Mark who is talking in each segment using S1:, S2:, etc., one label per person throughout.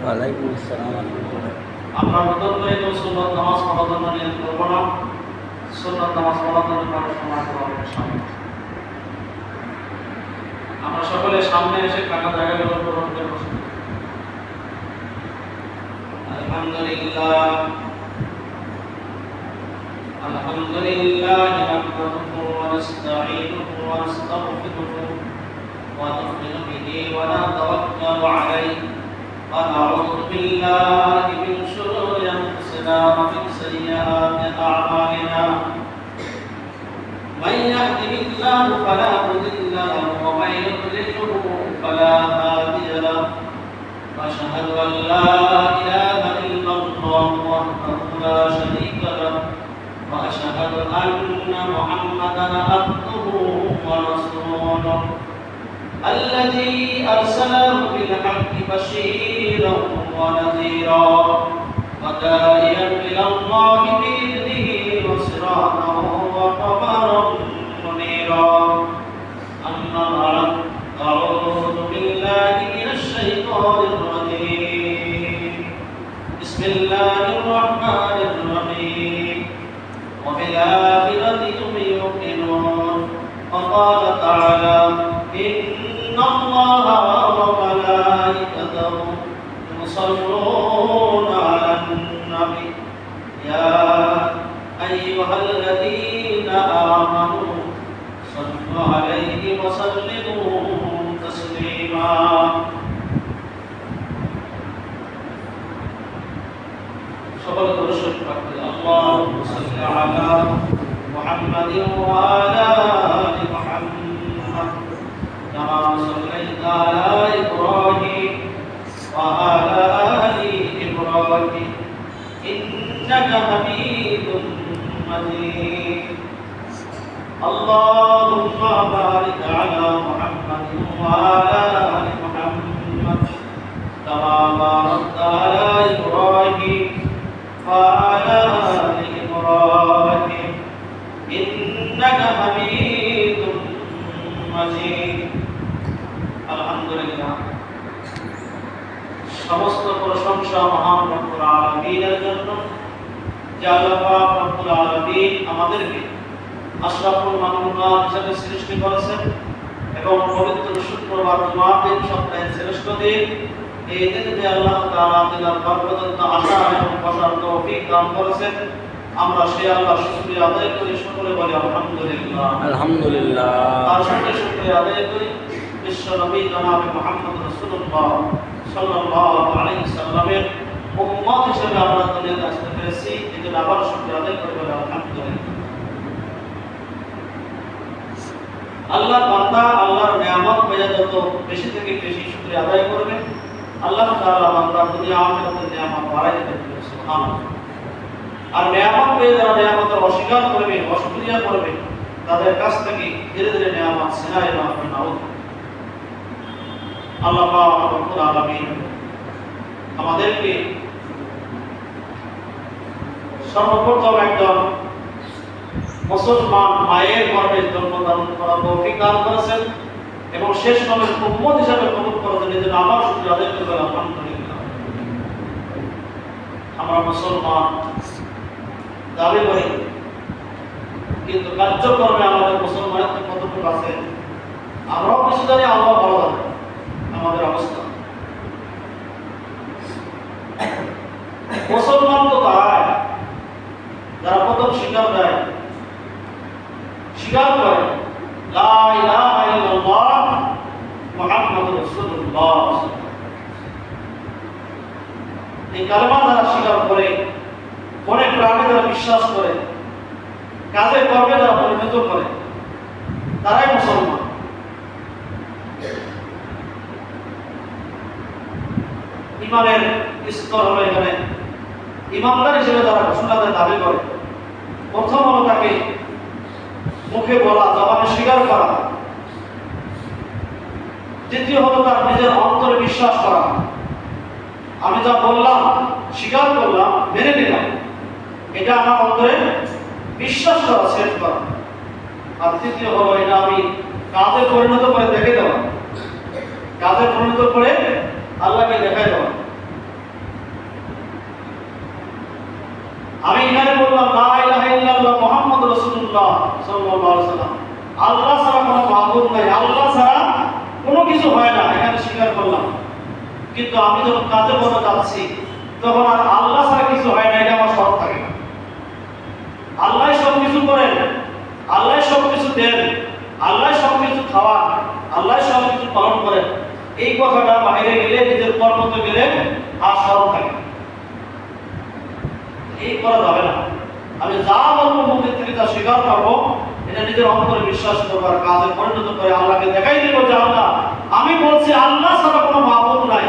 S1: ওয়ালাইকুম আসসালাম।
S2: আমরা নতুন করে কেউ সুন্নত নামাজ পড়ার জন্য নিয়ত করব না। সুন্নত নামাজ পড়ার জন্য সময় হবে সামনে। আমরা সকলে সামনে এসে কাটা জায়গাগুলো পূরণ করে বসে। আলহামদুলিল্লাহ নাহমাদুহু ওয়া নাস্তাঈনুহু ওয়া নাস্তাগফিরুহু ওয়া নু'মিनु বিহি ওয়া নাতাওয়াক্কালু আলাইহি ونعوذ بالله من شرور أنفسنا ومن سيئات أعمالنا من يهده الله فلا مضل له ومن يضلله فلا هادي له وأشهد أن لا إله إلا الله وحده لا شريك له وأشهد أن محمدا عبده ورسوله الذي أرسله بالحق بشيرا ونذيرا وداعيا إلى الله بإذنه وسراجا وقمرا منيرا أما بعد أعوذ بالله من الشيطان الرجيم بسم الله الرحمن الرحيم وبالآخرة هم يوقنون وقال تعالى إن الله وملائكته يصلون على النبي يا أيها الذين آمنوا صلوا عليه وسلموا تسليما সকল দর্শক اللهم صل على محمد وعلى آل محمد كما صليت على إبراهيم وعلى آل إبراهيم إنك حميد مجيد اللهم بارك على محمد وعلى آل محمد كما باركت على إبراهيم وعلى آل إبراهيم إنك حميد مجيد আলহামদুলিল্লাহ সমস্ত প্রশংসা মহান রব্বুল আলামিনের জন্য যে আল্লাহ পাক রব্বুল আলামিন আমাদেরকে আশরাফুল মাখলুকাত হিসেবে সৃষ্টি করেছেন এবং পবিত্র শুক্রবার জুমার দিন সপ্তাহের শ্রেষ্ঠ দিন এই দিনে যে আল্লাহ তাআলা দিনের পর্যন্ত আসা এবং বসার তৌফিক দান করেছেন আমরা সেই আল্লাহর শুকরিয়া আদায় করি সকলে বলি আলহামদুলিল্লাহ
S1: আলহামদুলিল্লাহ।
S2: তার সাথে শুকরিয়া আদায় করি বিশ্ব নবী জনাব মুহাম্মদ রাসূলুল্লাহ সাল্লাল্লাহু আলাইহি সাল্লামের উম্মত হিসেবে আমরা দুনিয়াতে আসতে পেরেছি এজন্য আবার শুকরিয়া আদায় করি বলি আলহামদুলিল্লাহ। আল্লাহ বান্দা আল্লাহর নিয়ামত পেয়ে যত বেশি থেকে বেশি শুকরিয়া আদায় করবে আল্লাহ তাআলা বান্দার দুনিয়া আখিরাতের নিয়ামত বাড়াই দেবেন সুবহানাল্লাহ। আর নিয়ামত পেয়ে যারা নিয়ামতের অস্বীকার করবে অশুকরিয়া করবে তাদের কাছ থেকে ধীরে ধীরে নিয়ামত ছিনাই নেওয়া হবে না। আল্লাহ পাক রব্বুল আলামিন আমাদেরকে সর্বপ্রথম একজন মুসলমান মায়ের গর্ভে জন্মগ্রহণ করার তৌফিক দান করেছেন এবং শেষ নবীর উম্মত হিসেবে কবুল করেছেন এজন্য আবার শুকরিয়া আদায় করতে হবে আলহামদুলিল্লাহ। আমরা মুসলমান দাবি করি কিন্তু কার্যক্রমে আমাদের মুসলমানের কতটুকু আছে আমরাও কিছু জানি আল্লাহ ভালো জানে আমাদের অবস্থা। মুসলমান তো তাই যারা প্রথম স্বীকার দেয় স্বীকার করে লা ইলাহা ইল্লাল্লাহ মুহাম্মাদুর রাসূলুল্লাহ। এই কালেমা যারা স্বীকার করে মনে প্রাণে যারা বিশ্বাস করে কাজে কর্মে যারা পরিণত করে তারাই মুসলমান। ইমানের স্তর হলো এখানে ইমানদার হিসেবে যারা ঘোষণা দেয় দাবি করে প্রথম হলো তাকে মুখে বলা জবানে স্বীকার করা, দ্বিতীয় হলো তার নিজের অন্তরে বিশ্বাস করা আমি যা বললাম স্বীকার করলাম মেনে নিলাম এটা আমার অন্তরে বিশ্বাস করা সেট করা, আর তৃতীয় হলো এটা আমি কাজে পরিণত করে দেখে দেওয়া। কাজে পরিণত করে আল্লাহকে দেখাই দেওয়া। আমি এখানে বললাম লা ইলাহা ইল্লাল্লাহ মুহাম্মাদুর রাসূলুল্লাহ সাল্লাল্লাহু আলাইহি ওয়াসাল্লাম, আল্লাহ ছাড়া কোনো মাবুদ নাই, আল্লাহ ছাড়া কোনো কিছু হয় না, এখানে স্বীকার করলাম। কিন্তু আমি যখন কাজে বলতে যাচ্ছি তখন আর আল্লাহ ছাড়া কিছু হয় না, এটা আমার সব থাকে না। আল্লাহ সব কিছু করেন, আল্লাহ সব কিছু দেন, আল্লাহ সব কিছু খাওয়ান, আল্লাহ সব কিছু পালন করেন, এই কথাটা বাইরে গেলে নিজের কর্মতে গেলে আর স্মরণ থাকে না। এই করা যাবে না। আমি যা বলবো মুখের থেকে যা স্বীকার করবো, এটা নিজের অন্তরে বিশ্বাস করবো আর কাজে পরিণত করে আল্লাহকে দেখাই দেবো যে আল্লাহ আমি বলছি আল্লাহ ছাড়া কোনো মাবুদ নাই,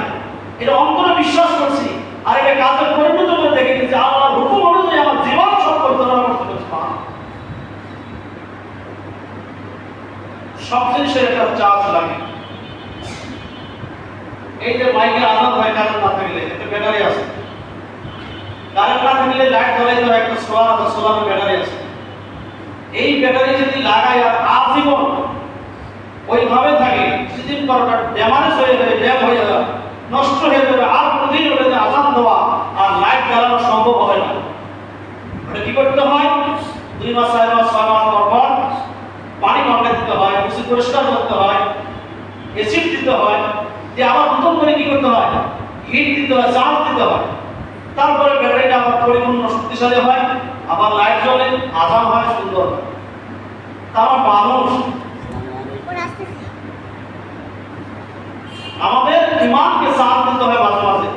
S2: এটা অন্তরে বিশ্বাস করছি, আর এটা কাজে পরিণত করে দেখে যে আল্লাহর হুকুম অনুযায়ী আমার জীবন সব পরিচালনা করতে পারছি। সব জিনিসের একটা চার্জ লাগে। এই যে মাইকে আজাদ হয় কারেন্ট না থাকলে, একটা ব্যাটারি আছে, কারেন্ট না থাকলে লাইট জ্বলাই তো একটা সোলার আছে, সোলারের ব্যাটারি আছে। এই ব্যাটারি যদি লাগাই আর আজীবন ওইভাবে থাকে, সিজন করাটা ড্যামেজ হয়ে যাবে, ড্যাম হয়ে যাবে, নষ্ট হয়ে যাবে, আর প্রতিদিন ওটাতে আজাদ দেওয়া আর লাইট জ্বালানো সম্ভব হবে না। ওটা কি করতে হয়? 2 মাস 4 মাস 6 মাস পর পানি পাল্টে দিতে হয়, কিছু পরিষ্কার করতে হয়, অ্যাসিড দিতে হয়, যে আবার নতুন করে কি করতে হয়? হিট দিতে হয়, চার্জ দিতে হয়। তারপরে ব্যাটারিটা আবার পরিপূর্ণ শক্তিশালী হয়, আবার লাইট জ্বলে, আজান হয়, সুন্দর হয়। তারপর মানুষ আমাদের ইমানকে সাথ দিতে হয় মাঝে মাঝে,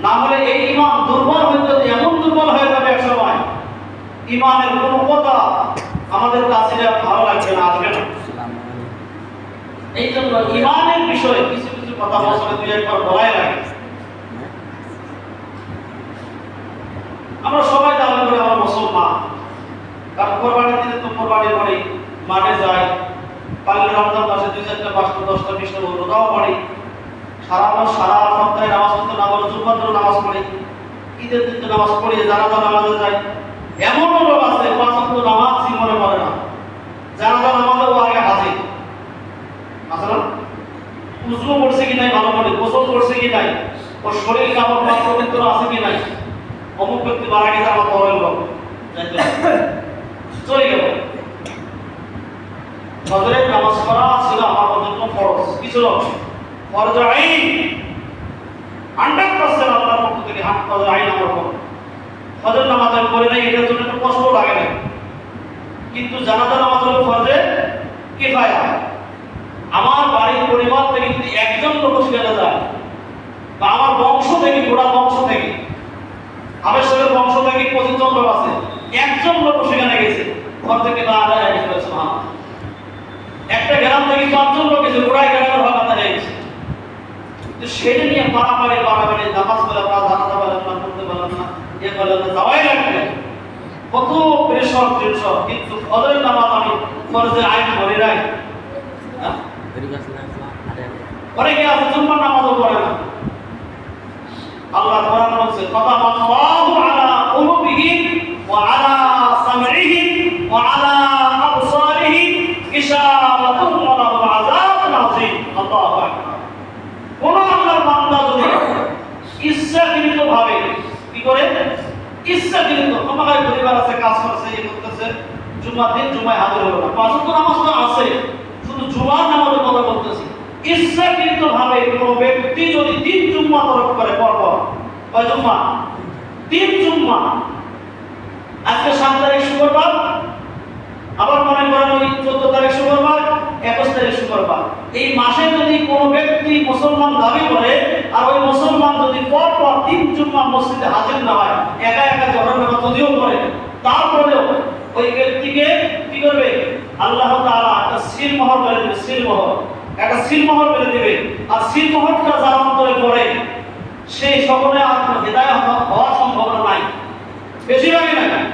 S2: না হলে এই ইমান দুর্বল হয়ে যাবে, এমন দুর্বল হয়ে যাবে এক সময় ইমানের কোনো কথা আমাদের কাছে ভালো লাগবে না, আসবে না। এই জন্য ইমানের বিষয়ে কিছু কিছু কথা বছরে 2-1 বার বলাই লাগে। আমরা সবাই দাবি করি আমরা মুসলমান, কারণ কোরবানির দিনে তো কোরবানির পরে মাঠে যাই, পারলে রমজান মাসে 2-4টা 5টা 10টা 20টা রোজাও পড়ি, সারা সপ্তাহে নামাজ পড়তে না বলে জুম্মার দিন নামাজ পড়ি, ঈদের দিন নামাজ পড়ি, জানাজা নামাজে যাই। এমনও লোক আছে 5 ওয়াক্ত নামাজ জীবনে পড়ে না, জানাজা নামাজেও আগে হাজির। আসলে উযু করছে কি নাই ভালো করে, গোসল করছে কি নাই, ওর শরীর কাপড় পবিত্র আছে কি নাই, অমুক ব্যক্তি মারা গেছে আমার পরের লোক যাইতে চলে গেল। ফজরের নামাজ পড়া ছিল আমার জন্য ফরজ, কি ছিল? ফরজ আইন, 100% আল্লাহর পক্ষ থেকে ফরজ আইন আমার পক্ষ। ফজর নামাজ আমি পড়ি নাই, এটার জন্য একটু কষ্ট লাগে না, কিন্তু জানাজা নামাজ হলো ফরজে কিফায়া। আমার বাড়ির পরিবার থেকে যদি একজন লোক সেখানে যায়, বা আমার বংশ থেকে, গোড়া বংশ থেকে, আবেশের বংশ থেকে 25 জন লোক আছে, একজন লোক সেখানে গেছে, ফরজে কিফায়া আদায় হয়ে গেছে। একটা গ্রাম থেকে 5 জন লোক গেছে, গোড়ায় গ্রামের ভাগ আদায় হয়ে গেছে। তো সেটা নিয়ে বাড়াবাড়ি নামাজ পড়ে আপনারা জানাজা বলেন না, পড়তে বলেন না, এ বলেন না, যাওয়াই লাগবে, কত প্রেশার টেনশন। কিন্তু ফজরের নামাজ আমি ফরজের আইন পড়ি নাই। অনেকে আছে জুম্মার নামাজও পড়ে না। আল্লাহ কোরআন বলছে ফাতামাল্লাহু আলা কুলুবিহিম ওয়া আলা সামঈহিম ওয়া আলা আবসারিহিম ইশারাতুন ওয়া লাহুম আযাবুন আযীম। আল্লাহু আকবার। কোন আল্লাহর বান্দা যদি ইচ্ছাকৃতভাবে কি করে, ইচ্ছাকৃত আমাদের পরিবার আছে, কাজ করছে, এই করতেছে, জুমার দিন জুমায় হাজির হলো না, 5 ওয়াক্ত নামাজ তো আছে, শুধু জুমার নামাজের কথা বলতেছি। ইচ্ছাকৃতভাবে কোনো ব্যক্তি যদি 3 জুম্মা তরক করে পরপর, কয় জুম্মা? 3 জুম্মা। আজকে 7 তারিখ শুক্রবার, আবার মনে করেন ওই 14 তারিখ শুক্রবার, 21 তারিখ শুক্রবার, এই মাসে যদি কোনো ব্যক্তি মুসলমান দাবি করে আর ওই মুসলমান যদি পরপর 3 জুম্মা মসজিদে হাজির না হয়, একা একা জড়ানো যদিও করে, তারপরেও ওই ব্যক্তিকে কি করবে? আল্লাহ তাআলা একটা সিলমোহর করে দেবে, একটা সিলমোহর করে দেবে। আর সিলমোহরটা যার অন্তরে পড়ে সেই সকলে আর হেদায়েত হওয়ার সম্ভাবনা নাই, বেশিরভাগই নাই,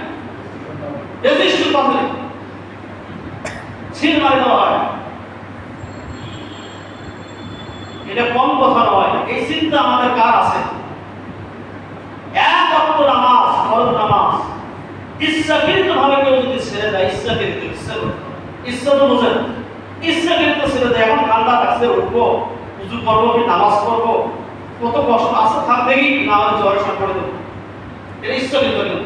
S2: রেজিস্ট্রি পাবে, সিল মারি দেওয়া হয়। এটা কম কথা নয়, এই চিন্তা আমাদের কার আছে? 1 ওয়াক্ত নামাজ, ফরজ নামাজ ইচ্ছাকৃতভাবে কেউ যদি ছেড়ে দেয়, ইচ্ছা তো বোঝেন, ইচ্ছাকৃত ছেড়ে দেয়, এখন ঠান্ডা ঠান্ডা কাছে উঠবো, উজু করবো, কি নামাজ পড়বো, কত কষ্ট আছে, থাকবেই না হলে জ্বরের সাথে পড়ে দেবো, এটা স্থগিত করে দেবো।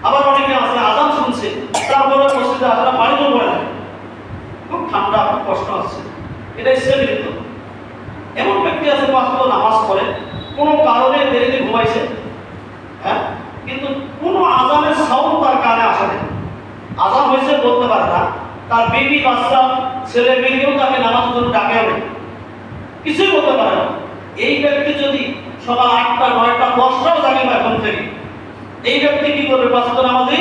S2: আবার অনেকে আছে আজান শুনছে, তারপরে মসজিদে আসলে বাড়িতেও পড়ে না, খুব ঠান্ডা, খুব কষ্ট হচ্ছে, এটা স্থগিত। এমন ব্যক্তি আছে পাঁচ ওয়াক্ত নামাজ পড়ে, কোনো কারণে দেরিতে ঘুমাইছে, হ্যাঁ, কিন্তু কোনো আজানের সাউন্ড তার কানে আসে না, আজান হয়েছে বলতে পারে না, তার বেবি বাচ্চা ছেলে মেয়েও তাকে নামাজের জন্য ডাকেও না, কিছুই বলতে পারে না। এই ব্যক্তি যদি সকাল 8টা 9টা 10টাও জাগে পায় ঘুম থেকে, এই ব্যক্তি কি করবে? পাঁচ ওয়াক্ত নামাজি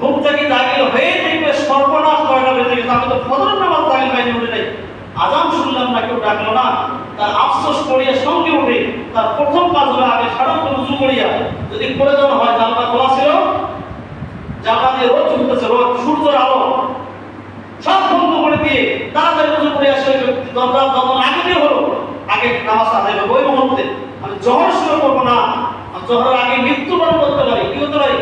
S2: ঘুম থেকে জাগিয়ে হয়ে দেখবে সর্বনাশ 9টা বেজে গেছে, আমি তো ফজরের নামাজ জাগিয়ে পাইনি, উঠে যাই, আজান শুনলাম না, কেউ ডাকলো না, তার আফসোস করিয়া সঙ্গে উঠে তার প্রথম কাজ হবে আগে সারাক্ষণ উজু করিয়া, যদি প্রয়োজন হয় জানলা খোলা ছিল, জানলা দিয়ে রোদ ঢুকতেছে, রোদ সূর্যের আলো সব বন্ধ করে দিয়ে তাড়াতাড়ি উজু করে আসে, দরজা আগে দিয়ে হলো আগে নামাজ আদায় করবো। ওই মুহূর্তে আমি জহর শুরু করবো না, জহরের আগে মৃত্যুবরণ করতে পারি, কি হতে পারি,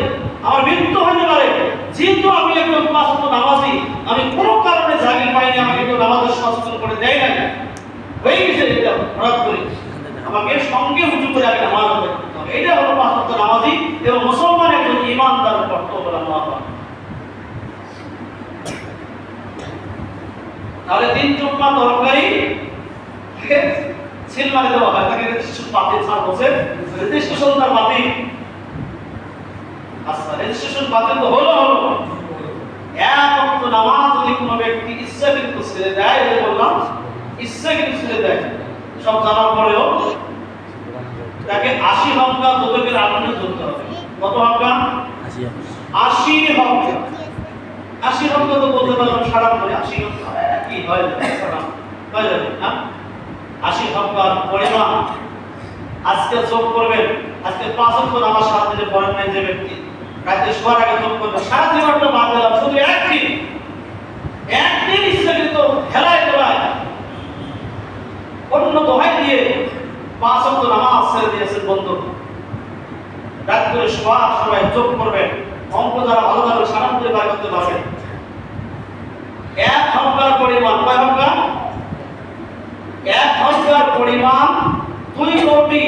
S2: আমার মৃত্যু হতে পারে, যেহেতু আমি একজন পাঁচ ওয়াক্ত নামাজি, আমি কোনো কারণে জাগির পাইনি, আমাকে কেউ নামাজের সচেতন করে দেয় না, হয়ে গেছে এটা হঠাৎ করে, আমাকে সঙ্গে উঁচু করে আগে নামাজ আদায় করতে হবে। এটা হলো পাঁচ ওয়াক্ত নামাজি এবং মুসলমান একজন ঈমানদার কর্তব্য। তাহলে দিন জুম্মা দরকারি সিল মারি দেওয়া হয়, তাকে রেজিস্ট্রেশন বাতিল স্যার বলছে, রেজিস্ট্রেশন তার বাতিল। আচ্ছা, রেজিস্ট্রেশন বাতিল তো হলো, এক ওয়াক্ত নামাজ যদি কোনো ব্যক্তি ইচ্ছাকৃত ছেড়ে দেয়, এই বললাম ইচ্ছাকৃত ছেড়ে দেয়, সব জানার পরেও তাকে 80 হক্কা দোজখের আগুনে জ্বলতে হবে। কত হক্কা? 80 হক্কা। 80 হক্কা তো বলতে পারলাম সারা করে 80 হক্কা কি হয় যাবে না, 80 হক্কার পরিমাণ আজকে যোগ করবেন। আজকে 5 ওয়াক্ত নামাজ সারা দিনে পড়েন নাই যে ব্যক্তি, রাতে শোয়ার আগে যোগ করবেন, সারা জীবনটা বাদ দিলাম, শুধু একদিন ইচ্ছাকৃত হেলায় তোলায় অন্য দোহাই দিয়ে 5 ওয়াক্ত নামাজ ছেড়ে দিয়েছেন বন্ধু। রাত করে শোয়ার সময় যোগ করবেন, অঙ্ক যারা ভালোভাবে সারান করে বার করতে পারবেন, 1 হক্কার পরিমাণ, কয় হক্কা? 1 হক্কার পরিমাণ 2 কোটি